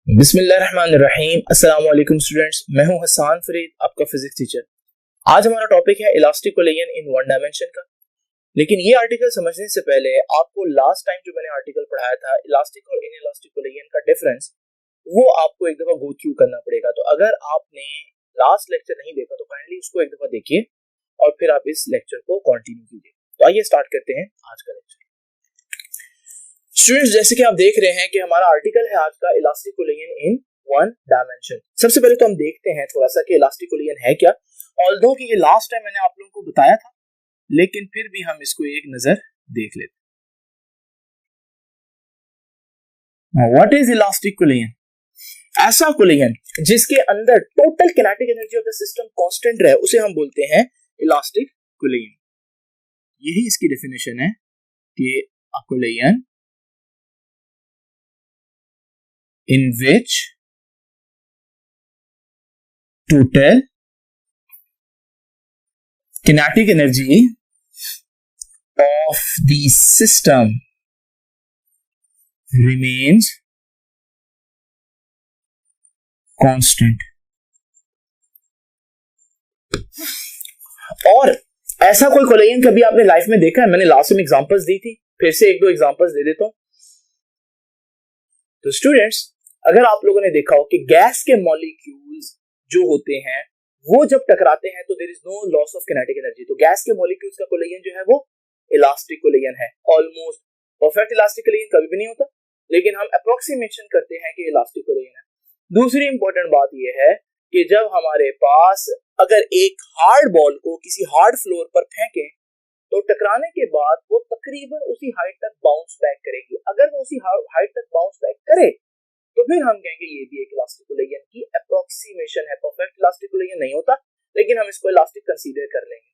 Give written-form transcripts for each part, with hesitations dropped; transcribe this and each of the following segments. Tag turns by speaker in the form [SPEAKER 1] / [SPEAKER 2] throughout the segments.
[SPEAKER 1] बिस्मिल्लाहिर्रहमानिर्रहीम। अस्सलाम वालेकुम स्टूडेंट्स, मैं हूं हसन फरीद, आपका फिजिक्स टीचर। आज हमारा टॉपिक है elastic collision in one dimension का। लेकिन ये आर्टिकल समझने से पहले आपको लास्ट टाइम जो मैंने आर्टिकल पढ़ाया था इलास्टिक और इन इलास्टिक कोलिजन का डिफरेंस, वो आपको एक दफा गो थ्रू करना पड़ेगा। तो अगर आपने लास्ट लेक्चर नहीं देखा तो काइंडली उसको एक दफा देखिए और फिर आप इस लेक्चर को कंटिन्यू कीजिए। तो आइए स्टार्ट करते हैं आज का लेक्चर। स्टूडेंट्स, जैसे कि आप देख रहे हैं कि हमारा आर्टिकल है आज का elastic collision in one dimension. सबसे पहले तो हम देखते हैं थोड़ा सा कि इलास्टिक कोलिजन है क्या। ऑल्दो कि ये लास्ट टाइम मैंने आप लोगों को बताया था, लेकिन फिर भी हम इसको एक नजर देख लेते हैं। What is elastic collision? ऐसा कोलिजन जिसके अंदर total kinetic energy of the system constant रहे उसे हम बोलते हैं इलास्टिक कोलिजन। यही इसकी डेफिनेशन है कि अ collision in which total kinetic energy of the system remains constant। और ऐसा कोई कोलिजन कभी आपने लाइफ में देखा है? मैंने लास्ट में एग्जांपल्स दी थी, फिर से एक दो एग्जांपल्स दे देता हूं। तो स्टूडेंट्स, अगर आप लोगों ने देखा हो कि गैस के मॉलिक्यूल्स जो होते हैं वो जब टकराते हैं तो there is no loss of kinetic energy. तो गैस के मॉलिक्यूल्स का कोलिजन जो है वो इलास्टिक कोलिजन है। ऑलमोस्ट परफेक्ट इलास्टिक कोलिजन कभी भी नहीं होता, लेकिन हम अप्रोक्सीमेशन करते हैं कि इलास्टिक कोलिजन है। दूसरी इंपॉर्टेंट बात यह है कि जब हमारे पास अगर एक हार्ड बॉल को किसी हार्ड फ्लोर पर फेंकें तो टकराने के बाद वो तकरीबन उसी हाइट तक बाउंस बैक करेगी। अगर वो उसी हाइट तक बाउंस बैक करे तो फिर हम कहेंगे ये भी एक इलास्टिक कोलिजन की अप्रोक्सीमेशन है। परफेक्ट इलास्टिक कोलिजन नहीं होता, लेकिन हम इसको इलास्टिक कंसीडर कर लेंगे।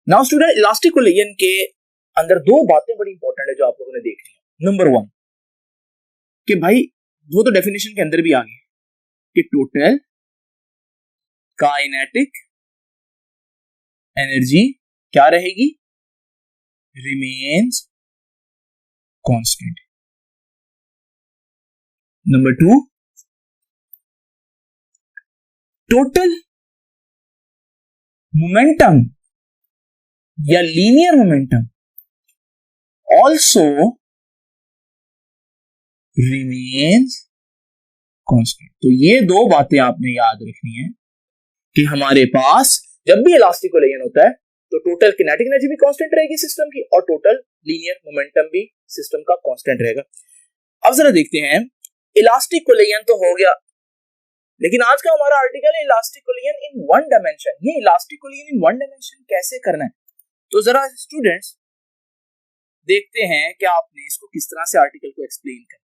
[SPEAKER 1] नाउ स्टूडेंट, इलास्टिक कोलिजन के अंदर दो बातें बड़ी इंपॉर्टेंट है जो आप लोगों ने देखनी है। नंबर वन कि भाई वो तो डेफिनेशन के अंदर भी आ गए कि टोटल काइनेटिक एनर्जी क्या रहेगी? Remains constant. Number two, total momentum या linear momentum also remains constant. तो ये दो बातें आपने याद रखनी है कि हमारे पास जब भी इलास्टिक कोलिजन होता है तो टोटल किनेटिक एनर्जी भी कांस्टेंट रहेगी सिस्टम की और टोटल लीनियर मोमेंटम भी सिस्टम का कांस्टेंट रहेगा। अब जरा देखते हैं, इलास्टिक कोलिजन तो हो गया, लेकिन आज का हमारा आर्टिकल है elastic collision in one dimension. ये elastic collision in one dimension कैसे करना है? तो जरा स्टूडेंट्स देखते हैं कि आपने इसको किस तरह से आर्टिकल को एक्सप्लेन करना।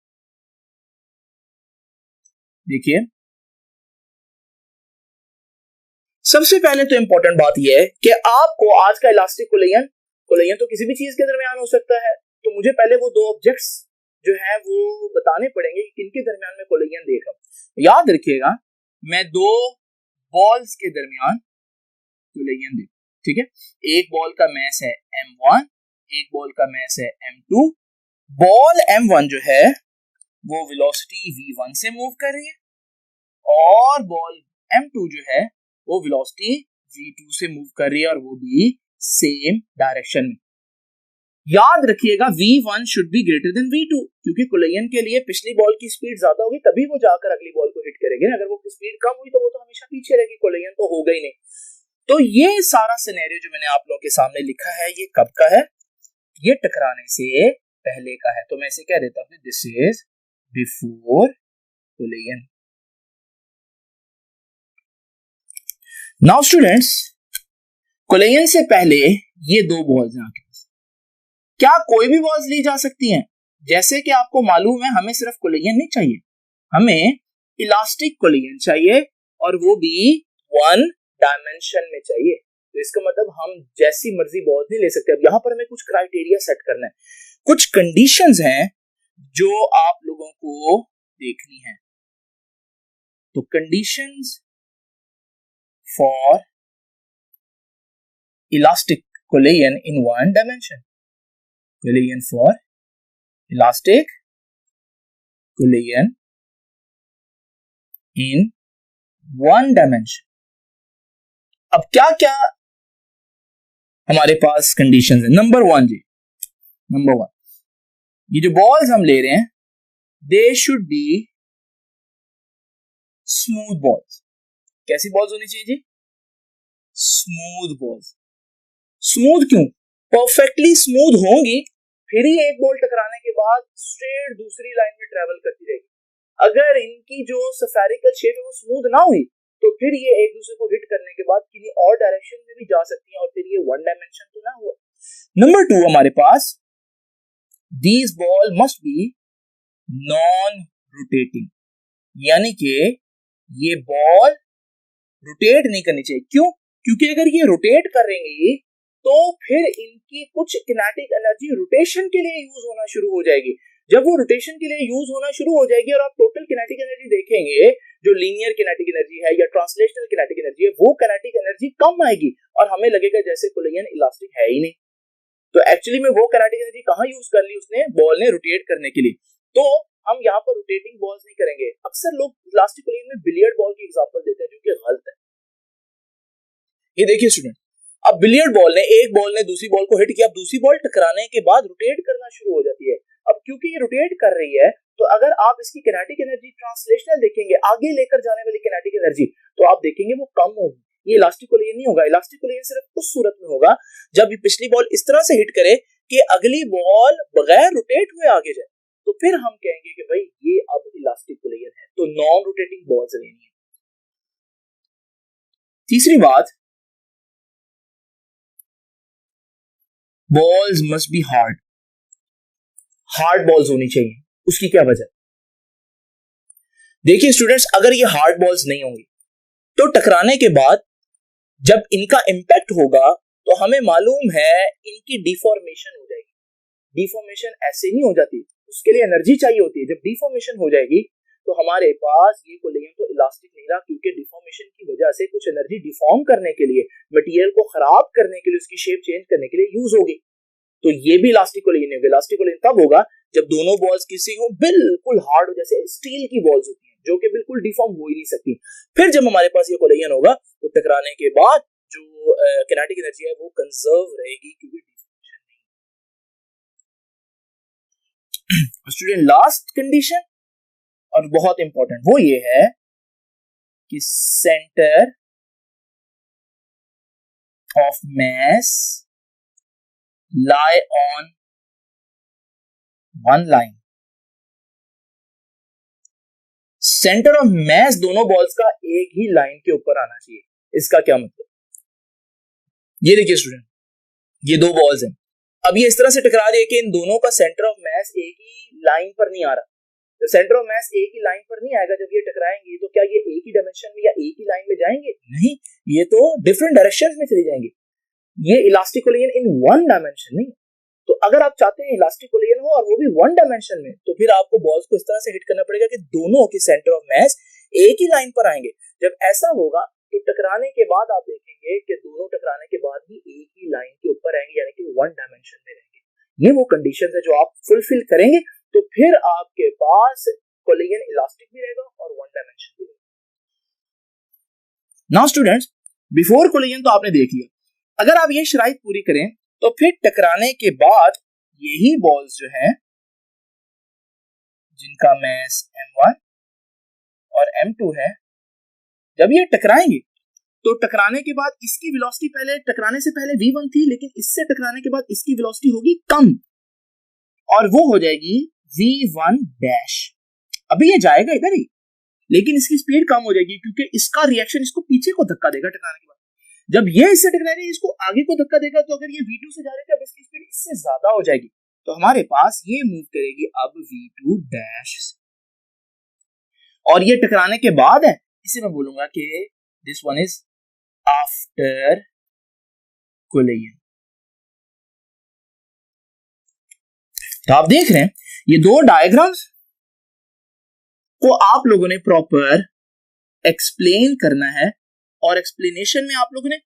[SPEAKER 1] देखिए, सबसे पहले तो इंपॉर्टेंट बात यह है कि आपको आज का इलास्टिक कोलिजन तो किसी भी चीज के दरमियान हो सकता है, तो मुझे पहले वो दो ऑब्जेक्ट्स जो है वो बताने पड़ेंगे कि किनके दरमियान में कोलिजन देख रहा हूं। याद रखिएगा, मैं दो बॉल्स के दरमियान कोलिजन देख, ठीक है। एक बॉल का मास है m1, एक बॉल का मास है m2। बॉल m1 जो है वो वेलोसिटी v1 से मूव कर रही है और बॉल m2 जो है वो वेलोसिटी v2 से मूव कर रही है और वो भी सेम डायरेक्शन में। याद रखिएगा v1 should be greater than v2, क्योंकि कोलिजन के लिए पिछली बॉल की स्पीड ज्यादा होगी तभी वो जाकर अगली बॉल को हिट करेगी। अगर वो स्पीड कम हुई तो वो तो हमेशा पीछे रहेगी, कोलिजन तो होगा ही नहीं। तो ये सारा सिनेरियो जो मैंने आप लोगों के सामने लिखा है ये कब का है? ये टकराने से पहले का है। तो मैं इसे कह देता हूं this is before collision. Now students, collision से पहले ये दो बॉल्स हैं, क्या कोई भी बॉल्स ली जा सकती हैं? जैसे कि आपको मालूम है हमें सिर्फ कोलिजन नहीं चाहिए, हमें इलास्टिक कोलिजन चाहिए और वो भी वन डायमेंशन में चाहिए। तो इसका मतलब हम जैसी मर्जी बॉल्स नहीं ले सकते। अब यहां पर हमें कुछ क्राइटेरिया सेट करना है, कुछ कंडीशंस हैं जो आप लोगों को देखनी है। तो conditions for elastic collision in one dimension, collision for elastic collision in one dimension. अब क्या क्या हमारे पास कंडीशंस है? नंबर वन, ये जो बॉल्स हम ले रहे हैं they should be smooth balls. कैसी बॉल्स होनी चाहिए जी? Smooth balls. स्मूथ क्यों? परफेक्टली स्मूथ होंगी फिर ही एक बॉल टकराने के बाद स्ट्रेट दूसरी लाइन में ट्रेवल करती रहेगी. अगर इनकी जो स्फेरिकल शेप है वो स्मूथ ना हुई तो फिर ये एक दूसरे को हिट करने के बाद किसी और डायरेक्शन में भी जा सकती हैं और फिर ये वन डायमेंशन तो ना हुआ. नंबर टू, हमारे पास these ball must be non rotating, यानी कि ये बॉल रोटेट नहीं करनी चाहिए. क्यों? क्योंकि अगर ये रोटेट करेंगी तो फिर इनकी कुछ किनेटिक एनर्जी रोटेशन के लिए यूज होना शुरू हो जाएगी. जब वो रोटेशन के लिए यूज होना शुरू हो जाएगी और आप टोटल किनेटिक एनर्जी देखेंगे, जो लीनियर किनेटिक एनर्जी है या ट्रांसलेशनल किनेटिक एनर्जी है, वो किनेटिक एनर्जी कम आएगी और हमें लगेगा जैसे कोलिजन इलास्टिक है ही नहीं. तो एक्चुअली में वो किनेटिक एनर्जी कहां यूज कर ली उसने? बॉल ने रोटेट करने के लिए. तो हम यहाँ पर रोटेटिंग बॉल्स नहीं करेंगे. अक्सर लोग इलास्टिक कोलिजन में बिलियर्ड बॉल की एग्जांपल देते हैं जो कि गलत है. ये देखिए स्टूडेंट, अब बिलियर्ड बॉल ने एक बॉल ने दूसरी बॉल को हिट किया, अब दूसरी बॉल टकराने के बाद रोटेट करना शुरू हो जाती है. अब क्योंकि ये रोटेट कर रही है तो अगर आप इसकी किनेटिक एनर्जी ट्रांसलेशनल देखेंगे, आगे लेकर जाने वाली किनेटिक एनर्जी, तो आप देखेंगे वो कम होगी. ये इलास्टिक कोलिजन नहीं होगा. इलास्टिक कोलिजन सिर्फ उस सूरत में होगा जब ये पिछली बॉल इस तरह से हिट करे कि अगली बॉल बगैर रोटेट हुए आगे जाए, तो फिर हम कहेंगे कि भाई ये अब इलास्टिक कोलिजन है. तो नॉन रोटेटिंग बॉल्स लेनी है. तीसरी बात, balls must be hard. Hard balls होनी चाहिए. उसकी क्या वजह? देखिए स्टूडेंट्स, अगर ये हार्ड बॉल्स नहीं होंगी तो टकराने के बाद जब इनका इंपैक्ट होगा तो हमें मालूम है इनकी डिफॉर्मेशन हो जाएगी. डिफॉर्मेशन ऐसे नहीं हो जाती, उसके लिए एनर्जी चाहिए होती है. जब डिफॉर्मेशन हो जाएगी तो हमारे पास ये कोलिजन तो इलास्टिक नहीं रहा, क्योंकि डिफॉर्मेशन की वजह से कुछ एनर्जी डिफॉर्म करने के लिए, मटेरियल को खराब करने के लिए, उसकी शेप चेंज करने के लिए यूज होगी. तो ये भी इलास्टिक कोलिजन नहीं होगा. इलास्टिक कोलिजन तब होगा जब दोनों बॉल्स किसी हो बिल्कुल हार्ड हो, जैसे स्टील की बॉल्स होती हैं जो कि बिल्कुल डिफॉर्म हो ही नहीं सकती. फिर जब हमारे पास ये कोलिजन होगा तो टकराने के बाद जो किनेटिक एनर्जी है वो कंजर्व रहेगी, क्योंकि डिफॉर्मेशन नहीं. स्टूडेंट, लास्ट कंडीशन और बहुत इंपॉर्टेंट वो ये है कि centre of mass lie on one line. Centre of mass दोनों बॉल्स का एक ही लाइन के ऊपर आना चाहिए. इसका क्या मतलब? ये देखिए स्टूडेंट, ये दो बॉल्स हैं. अब ये इस तरह से टकरा रही है कि इन दोनों का सेंटर ऑफ मास एक ही लाइन पर नहीं आ रहा. जब सेंटर ऑफ मास एक ही लाइन पर नहीं आएगा, जब ये टकराएंगे तो क्या ये एक ही डायमेंशन में या एक ही लाइन में जाएंगे? नहीं, ये तो डिफरेंट डायरेक्शंस में चली जाएंगे. ये elastic collision in one dimension नहीं. तो अगर आप चाहते हैं इलास्टिक कोलिजन हो और वो भी वन डायमेंशन में, तो फिर आपको बॉल्स को इस तरह से हिट करना पड़ेगा कि दोनों के सेंटर ऑफ मास एक ही लाइन पर आएंगे. जब ऐसा होगा तो टकराने के बाद आप देखेंगे कि दोनों टकराने के बाद भी एक ही लाइन के ऊपर आएंगे, यानी कि वन डायमेंशन में रहेंगे. ये वो कंडीशंस है जो आप फुलफिल करेंगे तो फिर आपके पास कोलिजन इलास्टिक भी रहेगा और वन डायमेंशन भी रहेगा. नाउ स्टूडेंट्स, बिफोर कोलिजन तो आपने देख लिया. अगर आप ये शराइत पूरी करें तो फिर टकराने के बाद यही बॉल्स जो हैं जिनका मास m1 और m2 है, जब ये टकराएंगे तो टकराने के बाद इसकी वेलोसिटी पहले टकराने से पहले v1 थी, लेकिन इससे टकराने के बाद इसकी वेलोसिटी होगी कम और वो हो जाएगी v1 डैश. अभी ये जाएगा इधर ही, लेकिन इसकी स्पीड कम हो जाएगी क्योंकि इसका रिएक्शन इसको पीछे को धक्का देगा टकराने के बाद. जब ये इससे टकरा रही है इसको आगे को धक्का देगा, तो अगर ये v2 से जा रही है, अब इसकी स्पीड इससे ज्यादा हो जाएगी, तो हमारे पास ये मूव करेगी अब v2 डैश से. और ये टकराने के बाद है, इसे मैं बोलूंगा कि this one is after collision. तो आप देख रहे हैं ये दो डायग्राम्स को आप लोगों ने प्रॉपर एक्सप्लेन करना है और एक्सप्लेनेशन में आप लोगों ने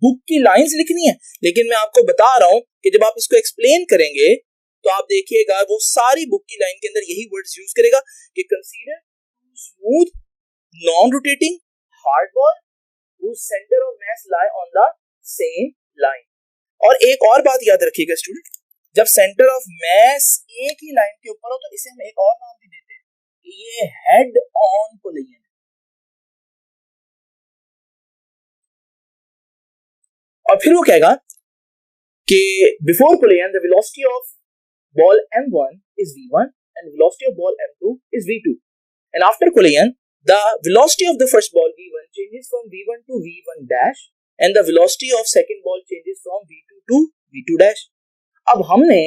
[SPEAKER 1] बुक की लाइंस लिखनी है. लेकिन मैं आपको बता रहा हूं कि जब आप इसको एक्सप्लेन करेंगे तो आप देखिएगा वो सारी बुक की लाइन के अंदर यही वर्ड्स यूज करेगा कि consider to smooth non rotating hard ball whose center of mass lie on the same line। और एक और बात याद रखिएगा स्टूडेंट, जब सेंटर ऑफ मैस एक ही लाइन के ऊपर हो तो इसे हम एक और नाम भी देते हैं कि ये हेड ऑन कोलिजन। और फिर वो कहेगा कि before collision the velocity of ball m1 is v1 and velocity of ball m2 is v2 and after collision the velocity of the first ball v1 changes from v1 to v1 dash and the velocity of second ball changes from v2 to v2 dash। अब हमने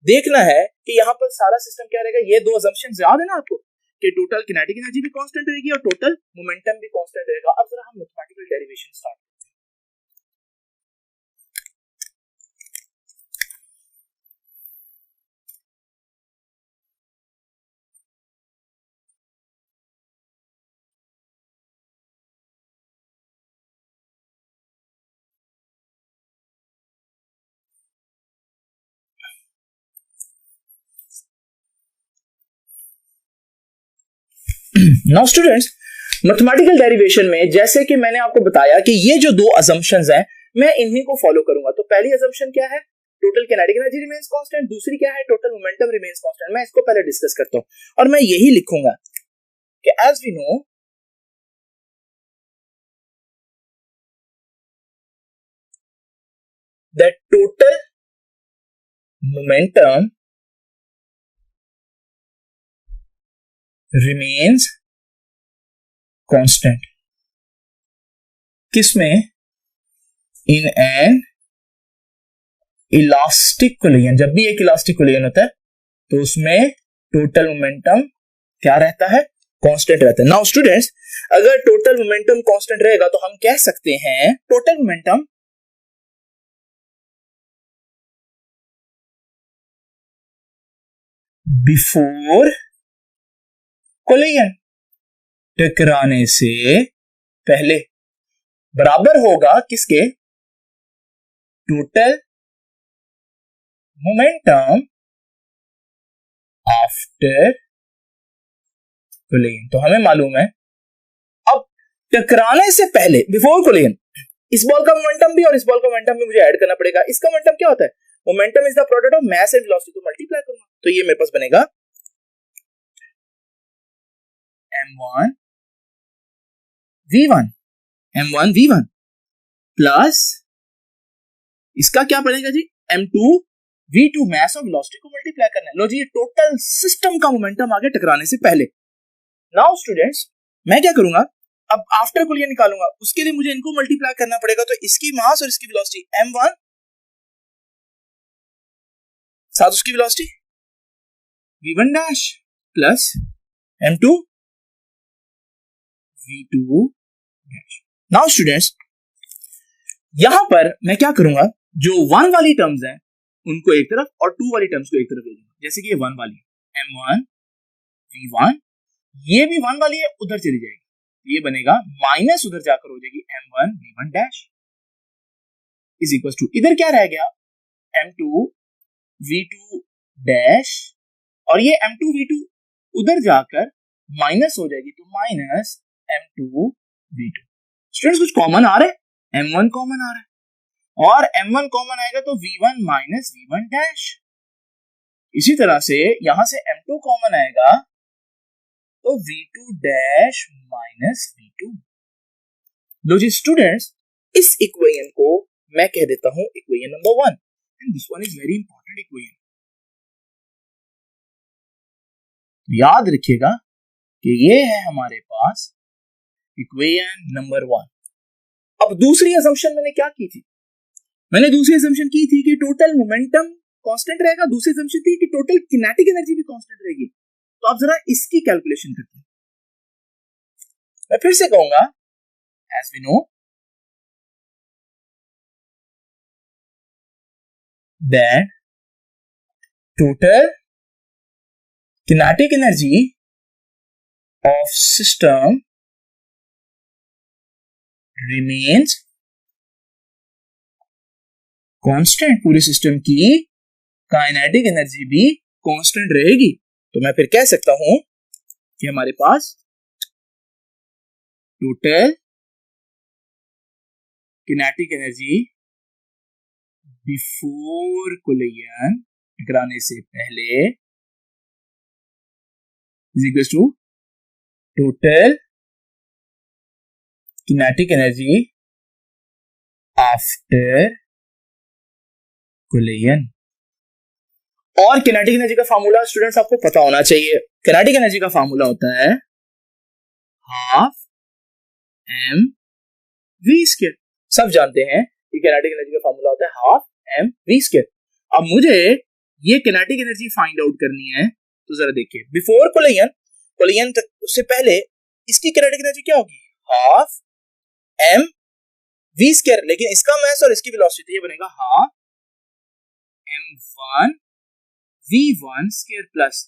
[SPEAKER 1] देखना है कि यहाँ पर सारा system क्या रहेगा। ये दो assumptions याद है ना आपको कि टोटल किनेटिक एनर्जी भी कांस्टेंट रहेगी और टोटल मोमेंटम भी कांस्टेंट रहेगा। अब जरा हम मैथमेटिकल डेरिवेशन स्टार्ट करते हैं। नाउ स्टूडेंट्स, मैथमेटिकल डेरिवेशन में जैसे कि मैंने आपको बताया कि ये जो दो असम्पशंस हैं मैं इन्हीं को फॉलो करूंगा। तो पहली असम्पशन क्या है, total kinetic energy remains constant, दूसरी क्या है, टोटल मोमेंटम रिमेंस कांस्टेंट। मैं इसको पहले डिस्कस करता हूं और मैं यही लिखूंगा कि as we know that total momentum remains constant. किसमें? In an elastic collision. जब भी एक इलास्टिक कोलिजन होता है तो उसमें टोटल मोमेंटम क्या रहता है, कांस्टेंट रहता है। नाउ स्टूडेंट्स, अगर टोटल मोमेंटम कांस्टेंट रहेगा तो हम कह सकते हैं टोटल मोमेंटम बिफोर कोलिजन, टकराने से पहले, बराबर होगा किसके, टोटल मोमेंटम आफ्टर कोलिजन। तो हमें मालूम है अब टकराने से पहले बिफोर कोलिजन इस बॉल का मोमेंटम भी और इस बॉल का मोमेंटम भी मुझे ऐड करना पड़ेगा। इसका मोमेंटम क्या होता है, momentum is the product of mass and velocity. तो मल्टीप्लाई करूंगा तो ये मेरे पास बनेगा m1 v1 m1 v1 plus इसका क्या बनेगा जी, m2 v2। मास और वेलोसिटी को मल्टीप्लाई करना है। लो जी, ये टोटल सिस्टम का मोमेंटम आ गया टकराने से पहले। नाउ स्टूडेंट्स, मैं क्या करूंगा, अब आफ्टर कोलिजन निकालूंगा, उसके लिए मुझे इनको मल्टीप्लाई करना पड़ेगा। तो इसकी मास और इसकी वेलोसिटी m1 साथ उसकी velocity v1 dash plus m2 v2 dash. Now students, यहां पर मैं क्या करूंगा, जो 1 वाली टर्म्स हैं उनको एक तरफ और 2 वाली टर्म्स को एक तरफ ले लूंगा। जैसे कि ये 1 वाली m1 v1, ये भी 1 वाली है, उधर चली जाएगी, ये बनेगा माइनस उधर जाकर हो जाएगी m1 v1 dash is equal to, इधर क्या रह गया, m2 v2 डैश, और ये m2 v2 उधर जाकर माइनस हो जाएगी, तो माइनस m2 v2। स्टूडेंट्स, कुछ कॉमन आ रहा है, m1 कॉमन आ रहा है, और m1 कॉमन आएगा तो v1 माइनस v1 डैश। इसी तरह से यहां से m2 कॉमन आएगा तो v2 डैश माइनस v2। लो जी स्टूडेंट्स, इस इक्वेशन को मैं कह देता हूं equation number 1 and this one is very important equation. याद रखिएगा कि ये है हमारे पास इक्वेशन नंबर 1। अब दूसरी असम्पशन मैंने क्या की थी, मैंने दूसरी असम्पशन की थी कि टोटल मोमेंटम कांस्टेंट रहेगा, दूसरी असम्पशन थी कि टोटल किनेटिक एनर्जी भी कांस्टेंट रहेगी। तो आप जरा इसकी कैलकुलेशन करते हैं। मैं फिर से कहूंगा, as we know that total kinetic energy of system remains constant। पूरे सिस्टम की काइनेटिक एनर्जी भी कांस्टेंट रहेगी। तो मैं फिर कह सकता हूं कि हमारे पास total kinetic energy before collision टकराने से पहले is equal to total kinetic energy after collision. और किनेटिक एनर्जी का फार्मूला स्टूडेंट्स आपको पता होना चाहिए। किनेटिक एनर्जी का फार्मूला होता है हाफ एम वी स्क्वायर। सब जानते हैं कि किनेटिक एनर्जी का फार्मूला होता है हाफ एम वी स्क्वायर। अब मुझे ये किनेटिक एनर्जी फाइंड आउट करनी है, तो जरा देखिए बिफोर कोलिजन तक उससे पहले इसकी किनेटिक एनर्जी क्या होगी, हाफ एम वी स्क्वायर। लेकिन इसका मास और इसकी वेलोसिटी ये बनेगा half m1 v1 square plus,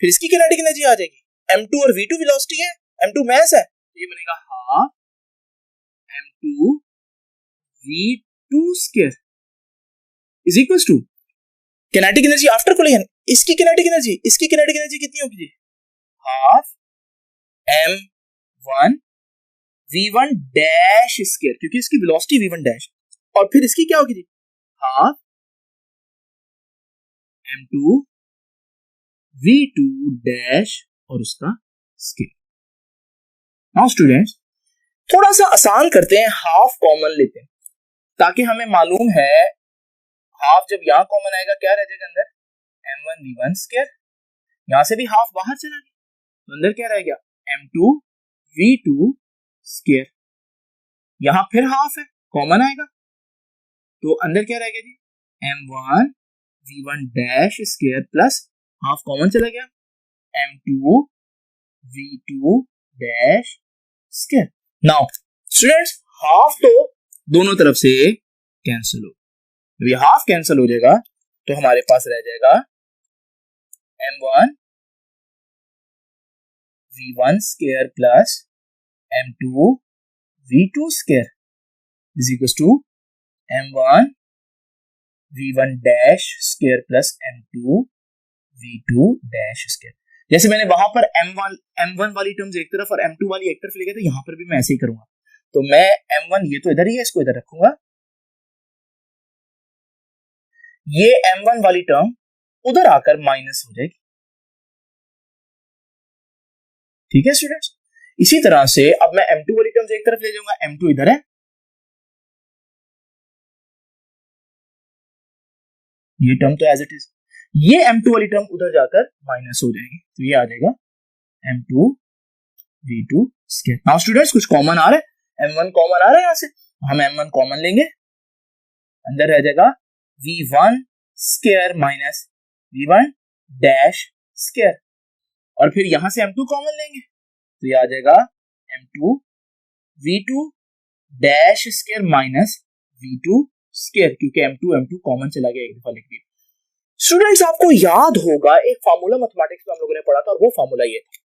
[SPEAKER 1] फिर इसकी किनेटिक एनर्जी आ जाएगी m2 और v2 वेलोसिटी है, m2 मास है, ये बनेगा half m2 v2 square is equals to kinetic energy after collision. इसकी किनेटिक एनर्जी कितनी होगी, half m1 v1 dash square, क्योंकि इसकी वेलोसिटी v1 डैश, और फिर इसकी क्या होगी, हाफ m2 v2 डैश और उसका स्क्वायर। नाउ स्टूडेंट्स थोड़ा सा आसान करते हैं, हाफ कॉमन लेते हैं ताकि हमें मालूम है हाफ जब यहां कॉमन आएगा क्या रह जाएगा अंदर, m1 v1 स्क्वायर, यहां से भी हाफ बाहर चला गया तो अंदर क्या रह गया m2 v2 स्क्वायर, यहां फिर हाफ है कॉमन आएगा तो अंदर क्या रहेगा जी m1 v1 dash square plus half common चला गया m2 v2 dash square. Now students half तो दोनों तरफ से कैंसिल हो, ये हाफ कैंसिल हो जाएगा तो हमारे पास रह जाएगा m1 v1 square plus m2 v2 square is equal to m1 v1 dash square plus m2 v2 dash square. जैसे मैंने वहां पर m1 वाली टर्म्स एक तरफ और m2 वाली एक तरफ लिखे तो यहां पर भी मैं ऐसे ही करूंगा, तो मैं m1 ये तो इधर ही है, इसको इधर रखूंगा, ये m1 वाली टर्म उधर आकर माइनस हो जाएगी। ठीक है स्टूडेंट्स, इसी तरह से अब मैं m2 वाली टर्म्स एक तरफ ले जाऊंगा, m2 इधर है, ये टर्म तो एज इट इज, ये m2 वाली टर्म उधर जाकर माइनस हो जाएगी, तो ये आ जाएगा m2 v2 square. Now students कुछ कॉमन आ रहा है, m1 कॉमन आ रहा है यहां से, हम m1 कॉमन लेंगे, अंदर रह जाएगा v1 square minus v1 dash square, और फिर यहां से m2 कॉमन लेंगे तो ये आ जाएगा m2 v2 dash square minus v2 square, क्योंकि m2 कॉमन चला गया, एक दफा लिख दिया। स्टूडेंट्स आपको याद होगा एक फार्मूला मैथमेटिक्स में हम लोगों ने पढ़ा था, और वो फार्मूला ये था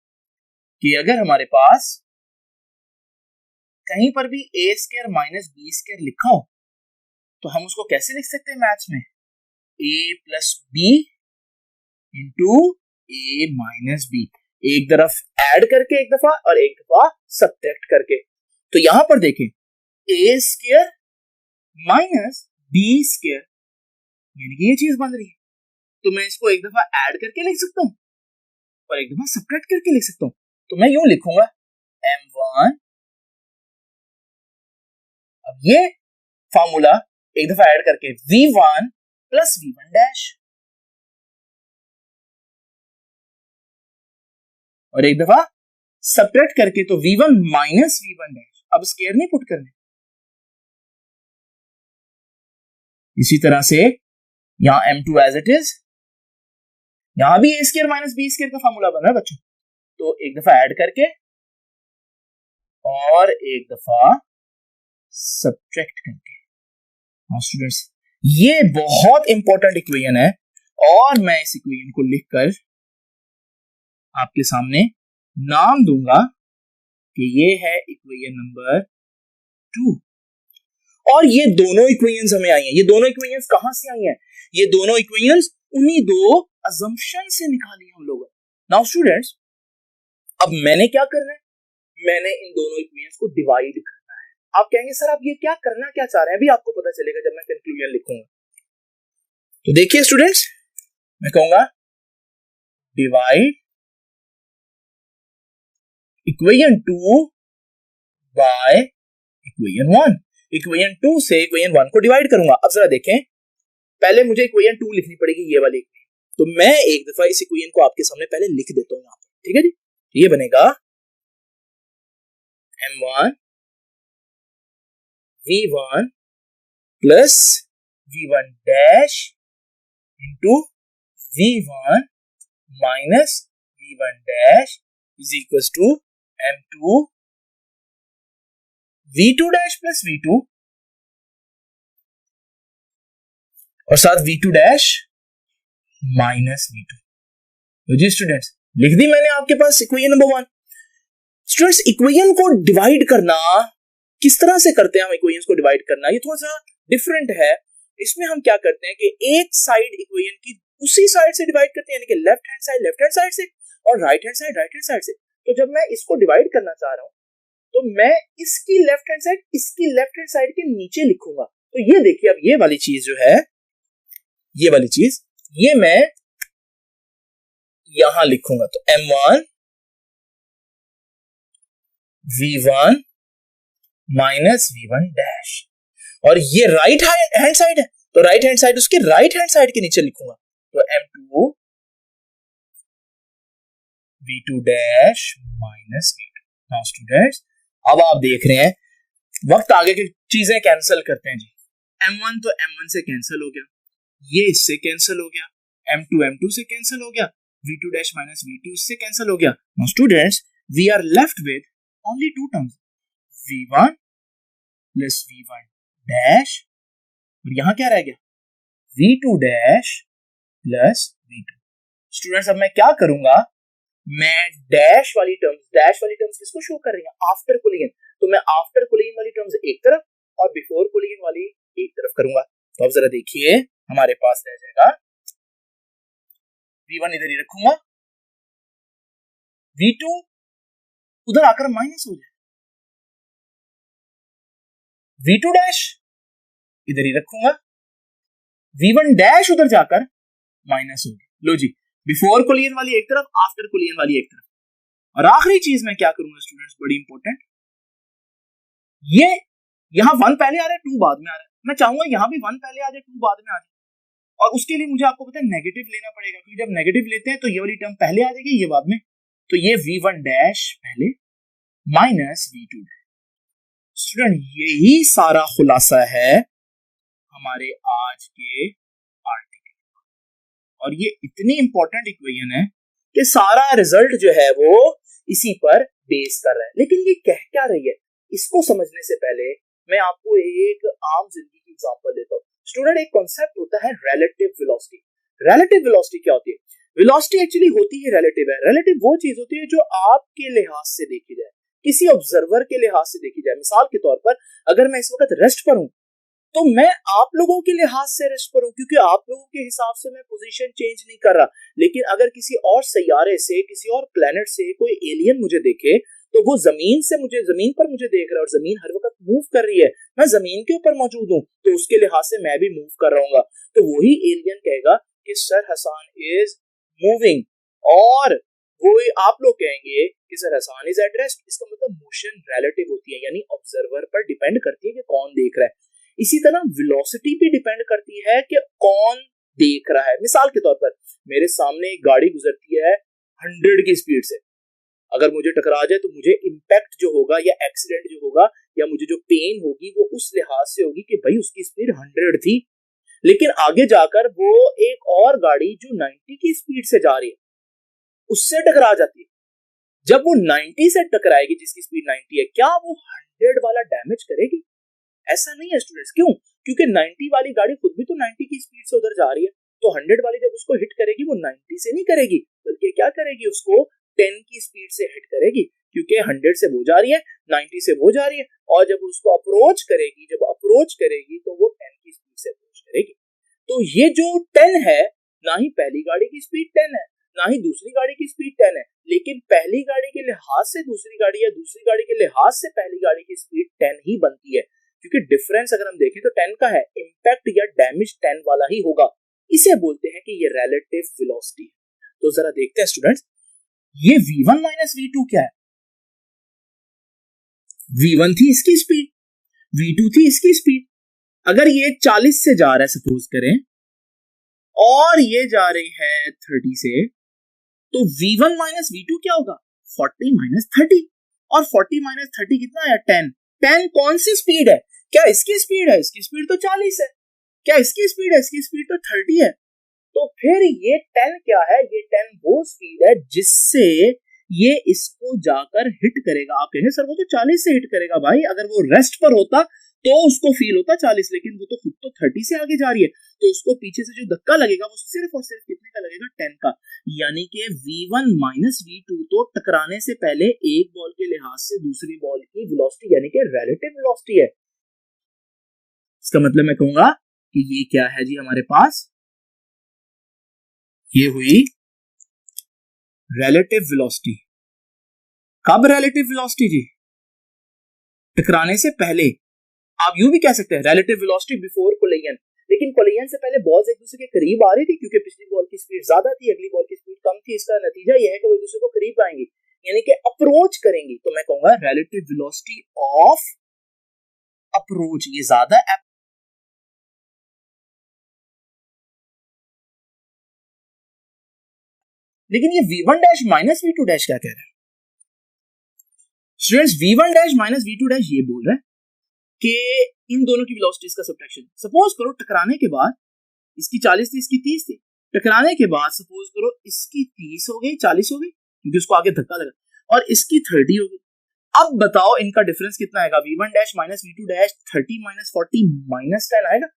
[SPEAKER 1] कि अगर हमारे पास कहीं पर भी a square minus b square लिखा हो तो हम उसको कैसे लिख सकते हैं मैथ्स में, a plus b into a minus b, एक तरफ ऐड करके एक दफा और एक दफा सब्ट्रैक्ट करके। तो यहां पर देखें a square minus b square, यानी कि ये चीज बन रही है, तो मैं इसको एक दफा ऐड करके लिख सकता हूं और एक दफा सब्ट्रैक्ट करके लिख सकता हूं, तो मैं यूं लिखूंगा m1, अब ये फार्मूला एक दफा ऐड करके v1 प्लस v1 डैश, और एक दफा सब्ट्रैक्ट करके तो v1 माइनस v1 डैश, अब स्क्वायर नहीं पुट करने। इसी तरह से यहां m2 एज इट इज, यहां भी a square minus b square का फार्मूला बना है बच्चों, तो एक दफा ऐड करके और एक दफा सब्ट्रैक्ट करके। स्टूडेंट्स ये बहुत इंपॉर्टेंट इक्वेशन है, और मैं इस इक्वेशन को लिखकर आपके सामने नाम दूंगा कि ये है इक्वेशन नंबर 2। और ये दोनों इक्वेशंस हमें आई हैं, ये दोनों इक्वेशंस कहां से आई हैं, ये दोनों इक्वेशंस उन्हीं दो assumption से निकाली हम लोगों ने। नाउ स्टूडेंट्स, अब मैंने क्या करना है, मैंने इन दोनों इक्वेशंस को डिवाइड करना है। आप कहेंगे सर आप ये क्या करना क्या चाह रहे हैं, अभी आपको पता चलेगा जब मैं कंक्लूजन लिखूंगा। तो देखिए स्टूडेंट्स, मैं कहूंगा divide equation 2 by equation 1। Equation 2 से इक्वेशन 1 को डिवाइड करूंगा। अब जरा देखें, पहले मुझे इक्वेशन 2 लिखनी पड़ेगी, ये वाली इक्वेशन। तो मैं एक दफा इस इक्वेशन को आपके सामने पहले लिख देता हूं यहां पे, ठीक है जी। ये बनेगा m1 v1 plus v1 dash into v1 minus v1 dash is equal to m2 v2 dash plus v2 और साथ v2 डैश माइनस v2। तो जी स्टूडेंट्स, लिख दी मैंने आपके पास इक्वेशन नंबर 1। स्टूडेंट्स, इक्वेशन को डिवाइड करना किस तरह से करते हैं हम, इक्वेशंस को डिवाइड करना ये थोड़ा सा डिफरेंट है। इसमें हम क्या करते हैं कि एक साइड इक्वेशन की उसी साइड से डिवाइड करते हैं, यानी कि लेफ्ट हैंड साइड से और राइट हैंड साइड से। तो जब मैं इसको डिवाइड करना चाह रहा हूं तो मैं इसकी लेफ्ट हैंड साइड इसकी लेफ्ट हैंड साइड के नीचे लिखूंगा। तो ये देखिए, अब ये वाली चीज जो है, ये वाली चीज ये मैं यहां लिखूंगा। तो m1 v1 minus v1 dash, और ये राइट हैंड साइड है तो राइट हैंड साइड उसके राइट हैंड साइड के नीचे लिखूंगा। तो m2 v2 dash minus v2। Now students, अब आप देख रहे हैं वक्त आगे की चीजें कैंसिल करते हैं जी। m1 तो m1 से कैंसिल हो गया, ये इससे कैंसिल हो गया, m2 से कैंसिल हो गया, v2 डैश माइनस v2 इससे कैंसिल हो गया। Now students, we are left with only two terms, v1 plus v1 dash, और यहां क्या रह गया, v2 dash plus v2। Students, अब मैं क्या करूंगा, मैं डैश वाली टर्म्स किसको शो कर रही है, आफ्टर कोलिजन। तो मैं आफ्टर कोलिजन वाली टर्म्स एक तरफ और बिफोर कोलिजन वाली एक तरफ करूंगा। तो अब जरा देखिए, हमारे पास रह जाएगा v1 इधर ही रखूंगा, v2 उधर आकर माइनस हो जाए, v2 डैश इधर ही रखूंगा, v1 डैश उधर जाकर माइनस हो गया। लो जी, बिफोर कोलिजन वाली एक तरफ, आफ्टर कोलिजन वाली एक तरफ। और आखिरी चीज मैं क्या करूंगा स्टूडेंट्स, बड़ी इंपॉर्टेंट, ये यहां 1 पहले आ रहा है 2 बाद में आ रहा है, मैं चाहूंगा यहां भी 1 पहले आ जाए 2 बाद में आ जाए, और उसके लिए मुझे आपको पता है नेगेटिव लेना पड़ेगा, क्योंकि जब नेगेटिव लेते हैं तो ये वाली टर्म पहले आ जाएगी, ये बाद में। तो ये v1 डैश पहले माइनस v2 डैश। स्टूडेंट, यही सारा खुलासा है हमारे आज के आर्टिकल, और ये इतनी इंपॉर्टेंट इक्वेशन है कि सारा रिजल्ट जो है वो इसी पर बेस कर रहा है। लेकिन ये कह क्या रही है, इसको समझने से पहले मैं आपको एक आम जिंदगी की एग्जांपल देता हूं। स्टूडेंट, एक कॉन्सेप्ट होता है रिलेटिव वेलोसिटी। रिलेटिव वेलोसिटी क्या होती है, वेलोसिटी एक्चुअली होती है रिलेटिव है। रिलेटिव वो चीज होती है जो आपके लिहाज से देखी जाए, किसी ऑब्जर्वर के लिहाज से देखी जाए। मिसाल के तौर पर, अगर मैं इस वक्त रेस्ट पर हूं तो मैं आप लोगों के लिहाज से रेस्ट पर हूं, क्योंकि आप लोगों के हिसाब से मैं पोजीशन चेंज नहीं कर रहा। लेकिन अगर किसी और सैयारे से, किसी और प्लेनेट से कोई एलियन मुझे देखे तो वो जमीन पर मुझे देख रहा है, और जमीन हर वक्त मूव कर रही है, मैं जमीन के ऊपर मौजूद हूं, तो उसके लिहाज से मैं भी मूव कर रहा हूँ। तो वही एलियन कहेगा कि सर हसन इज मूविंग, और वो आप लोग कहेंगे कि सर हसन इज एट रेस्ट। इसका मतलब मोशन रिलेटिव होती है, यानी ऑब्जर्वर पर डिपेंड करती है कि कौन देख रहा है। इसी तरह वेलोसिटी भी डिपेंड करती है कि कौन देख रहा है। मिसाल के तौर पर, मेरे सामने एक गाड़ी गुजरती है 100 की स्पीड से, अगर मुझे टकरा जाए तो मुझे इंपैक्ट जो होगा या एक्सीडेंट जो होगा या मुझे जो पेन होगी वो उस लिहाज से होगी कि भाई उसकी स्पीड 100 थी, लेकिन आगे जाकर वो एक और गाड़ी जो 90 की स्पीड से जा रही है उससे टकरा जाती है। जब वो 90 से टकराएगी, जिसकी स्पीड 90 है, क्या वो 100 वाला डैमेज करेगी? ऐसा नहीं है स्टूडेंट्स। क्यों? क्योंकि 90 वाली गाड़ी खुद भी तो 90 की स्पीड से उधर जा रही है, तो 100 वाली जब उसको हिट करेगी वो 90 से नहीं करेगी, बल्कि क्या करेगी, उसको 10 की स्पीड से हिट करेगी, क्योंकि 100 से वो जा रही है, 90 से वो जा रही है, और जब उसको अप्रोच करेगी तो वो 10 की स्पीड से अप्रोच करेगी। तो ये जो 10 है, ना ही पहली गाड़ी की स्पीड 10 है, ना ही दूसरी गाड़ी की स्पीड 10 है, लेकिन पहली गाड़ी के लिहाज से दूसरी गाड़ी या दूसरी गाड़ी के लिहाज से पहली गाड़ी की स्पीड 10 ही बनती है, क्योंकि डिफरेंस अगर हम देखें तो 10 का है, इंपैक्ट या डैमेज 10 वाला ही होगा। इसे बोलते हैं कि ये रिलेटिव वेलोसिटी। तो जरा देखते हैं स्टूडेंट्स, ये v1 माइनस v2 क्या है? v1 थी इसकी स्पीड, v2 थी इसकी स्पीड। अगर ये 40 से जा रहा है सपोज करें और ये जा रही है 30 से, तो v1 माइनस v2 क्या होगा? 40 माइनस 30, और 40 माइनस 30 कितना है? 10। 10 कौन सी स्पीड है? क्या इसकी स्पीड है? इसकी स्पीड तो 40 है। क्या इसकी स्पीड है? इसकी स्पीड तो 30 है। तो फिर ये 10 क्या है? ये 10 वो स्पीड है जिससे ये इसको जाकर हिट करेगा। आप कहेंगे सर वो तो 40 से हिट करेगा। भाई अगर वो रेस्ट पर होता तो उसको फील होता 40, लेकिन वो तो खुद तो 30 से आगे जा रही है, तो उसको पीछे से जो धक्का लगेगा वो सिर्फ और सिर्फ कितने का लगेगा? 10 का। यानी कि v1 माइनस v2 तो टकराने से पहले एक बॉल के लिहाज से दूसरी बॉल की वेलोसिटी यानी कि रिलेटिव वेलोसिटी है। इसका मतलब मैं कहूंगा कि ये क्या है जी हमारे पास? ये हुई रिलेटिव वेलोसिटी। कब रिलेटिव वेलोसिटी जी? टकराने से पहले। आप यूं भी कह सकते हैं रिलेटिव वेलोसिटी बिफोर कोलिजन, लेकिन कोलिजन से पहले बॉल्स एक दूसरे के करीब आ रही थी क्योंकि पिछली बॉल की स्पीड ज्यादा थी, अगली बॉल की स्पीड कम थी। इसका नतीजा यह है कि वो एक दूसरे को करीब आएंगी यानी कि अप्रोच करेंगी। तो मैं कहूंगा रिलेटिव वेलोसिटी ऑफ अप्रोच, ये ज्यादा। लेकिन ये v1 dash minus v2 dash क्या कह रहा है students? v1 dash minus v2 dash ये बोल रहा है कि इन दोनों की वेलोसिटीज का सब्ट्रैक्शन। सपोज करो टकराने के बाद इसकी 40 थी, इसकी 30 थी। टकराने के बाद सपोज करो इसकी 30 हो गई, 40 हो गई क्योंकि उसको आगे धक्का लगा, और इसकी 30 हो गई। अब बताओ इनका डिफरेंस कितना आएगा? v1 dash minus v2 dash 30 minus 40 minus 10 आएगा।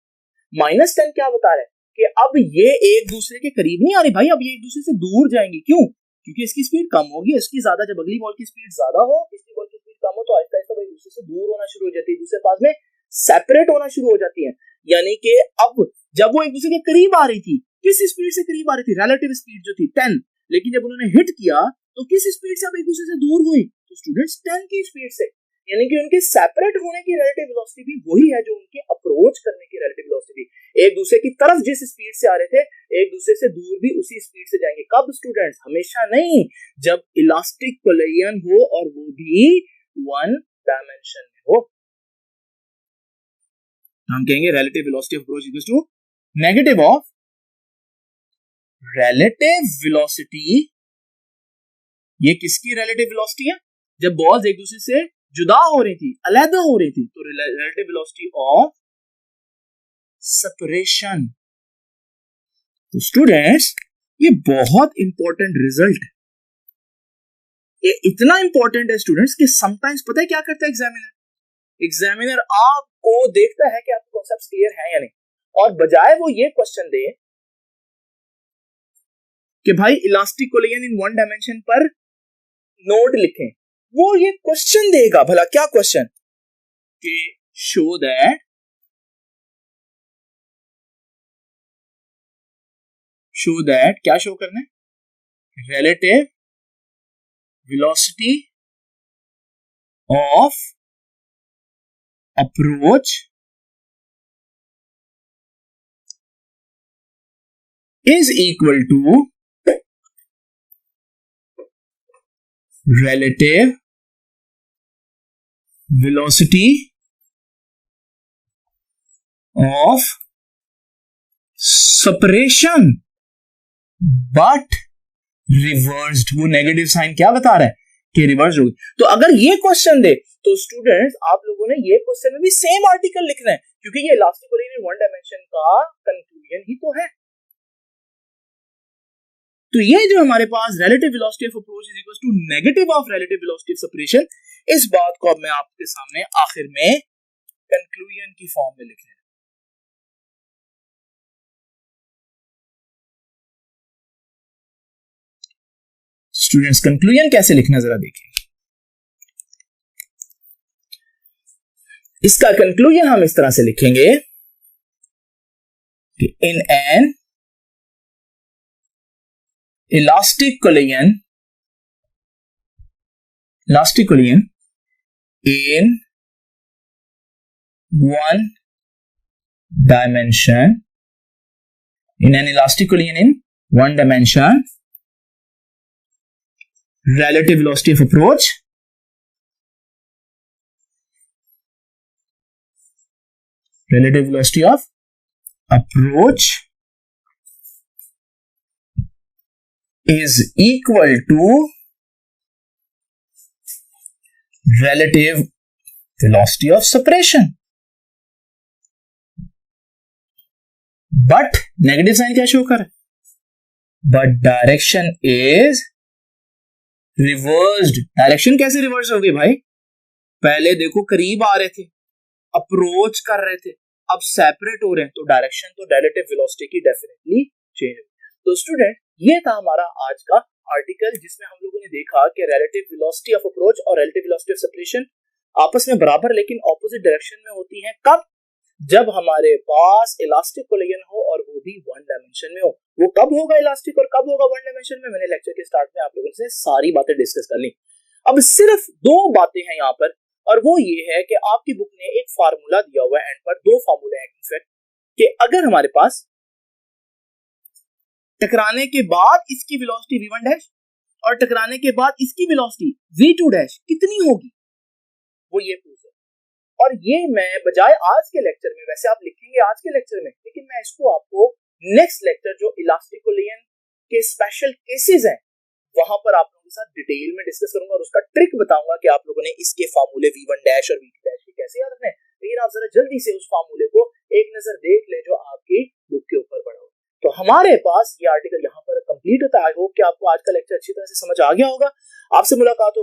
[SPEAKER 1] माइनस 10 क्या बता रहा है कि अब ये एक दूसरे के करीब नहीं आ रही भाई, अब ये एक दूसरे से दूर जाएंगी। क्यों? क्योंकि इसकी स्पीड कम होगी, इसकी ज्यादा। जब अगली बॉल की स्पीड ज्यादा हो, पिछली बॉल की स्पीड कम हो, तो आहिस्ता आहिस्ता एक दूसरे से दूर होना शुरू हो जाती है, दूसरे पास में सेपरेट होना शुरू हो जाती है। यानी कि अब जब वो एक दूसरे के करीब आ रही थी, किस स्पीड से करीब आ रही थी? रिलेटिव स्पीड जो थी 10, लेकिन जब उन्होंने हिट किया तो किस स्पीड से अब एक दूसरे से दूर हुई? तो स्टूडेंट्स 10 की स्पीड से। यानी कि उनके सेपरेट होने की रिलेटिव वेलोसिटी भी वही है जो उनके अप्रोच करने की रिलेटिव वेलोसिटी थी। एक दूसरे की तरफ जिस स्पीड से आ रहे थे, एक दूसरे से दूर भी उसी स्पीड से जाएंगे। कब स्टूडेंट्स? हमेशा नहीं, जब इलास्टिक कोलिजन हो और वो भी वन डायमेंशन में हो। हम कहेंगे relative velocity of approach equals to negative of relative velocity. ये किसकी रिलेटिव वेलोसिटी है? जब बॉल्स एक दूसरे से जुदा हो रही थी, अलग हो रही थी, तो रिलेटिव वेलोसिटी ऑफ सेपरेशन। तो स्टूडेंट्स ये बहुत इंपॉर्टेंट रिजल्ट है, ये इतना इंपॉर्टेंट है स्टूडेंट्स कि समटाइम्स पता है क्या करता है एग्जामिनर आपको देखता है कि आपके कॉन्सेप्ट्स क्लियर हैं या नहीं, और बजाय वो ये क्वेश्चन दे कि भाई elastic collision in one dimension पर नोट लिखें, वो ये क्वेश्चन देगा। भला क्या क्वेश्चन? कि शो दैट क्या शो करना है? Relative velocity of approach is equal to relative velocity of separation but reversed। वो नेगेटिव साइन क्या बता रहा है कि रिवर्स होगी। तो अगर ये क्वेश्चन दे तो स्टूडेंट्स आप लोगों ने ये क्वेश्चन में भी सेम आर्टिकल लिखना है, क्योंकि ये elastic collision in one dimension का कंक्लूजन ही तो है। तो ये जो हमारे पास relative velocity of approach is equal to negative of relative velocity of separation, इस बात को अब मैं आपके सामने आखिर में कंक्लूजन की फॉर्म में लिख रहा हूं। स्टूडेंट्स कंक्लूजन कैसे लिखना जरा देखिए। इसका कंक्लूजन हम इस तरह से लिखेंगे कि in an elastic collision in one dimension, in an elastic collision in one dimension, relative velocity of approach is equal to relative velocity of separation. But negative sign क्या शो कर, but direction is reversed. Direction कैसे reverse हो गई भाई? पहले देखो करीब आ रहे थे, अप्रोच कर रहे थे, अब सेपरेट हो रहे हैं, तो डायरेक्शन तो रिलेटिव वेलोसिटी की डेफिनेटली चेंज होगी. तो स्टूडेंट ये था हमारा आज का आर्टिकल, जिसमें हम लोगों ने देखा कि रिलेटिव वेलोसिटी ऑफ अप्रोच और रिलेटिव वेलोसिटी ऑफ सेपरेशन आपस में बराबर लेकिन ऑपोजिट डायरेक्शन में होती हैं. कब? जब हमारे पास इलास्टिक कोलिजन हो और वो भी वन डायमेंशन में हो. वो कब होगा इलास्टिक और कब होगा वन डायमेंशन में? मैंने लेक्चर के स्टार्ट में आप लोगों से सारी बातें डिस्कस कर ली. अब सिर्फ दो बातें हैं यहाँ पर, और वो ये है कि आपकी बुक ने एक फार्मूला दिया हुआ है एंड पर, दो फार्मूले हैं इनफैक्ट, कि अगर हमारे पास टकराने के बाद इसकी वेलोसिटी v1 डैश और टकराने के बाद इसकी वेलोसिटी v2 डैश कितनी होगी, वो ये पूछ है. और ये मैं बजाय आज के लेक्चर में, वैसे आप लिखेंगे आज के लेक्चर में, लेकिन मैं इसको आपको नेक्स्ट लेक्चर जो इलास्टिक कोलिजन के स्पेशल केसेस हैं वहां पर आप लोगों के साथ डिटेल में डिस्कस करूंगा और उसका ट्रिक बताऊंगा कि आप लोगों ने इसके फार्मूले v1 डैश और v2 डैश कैसे याद रखने. लेकिन आप जरा जल्दी से उस फार्मूले को एक नजर देख ले जो आपकी बुक के ऊपर पड़ा हो. तो हमारे पास ये आर्टिकल यहाँ पर कंप्लीट होता है. आई होप कि आपको आज का लेक्चर अच्छी तरह से समझ आ गया होगा. आपसे मुलाकात हो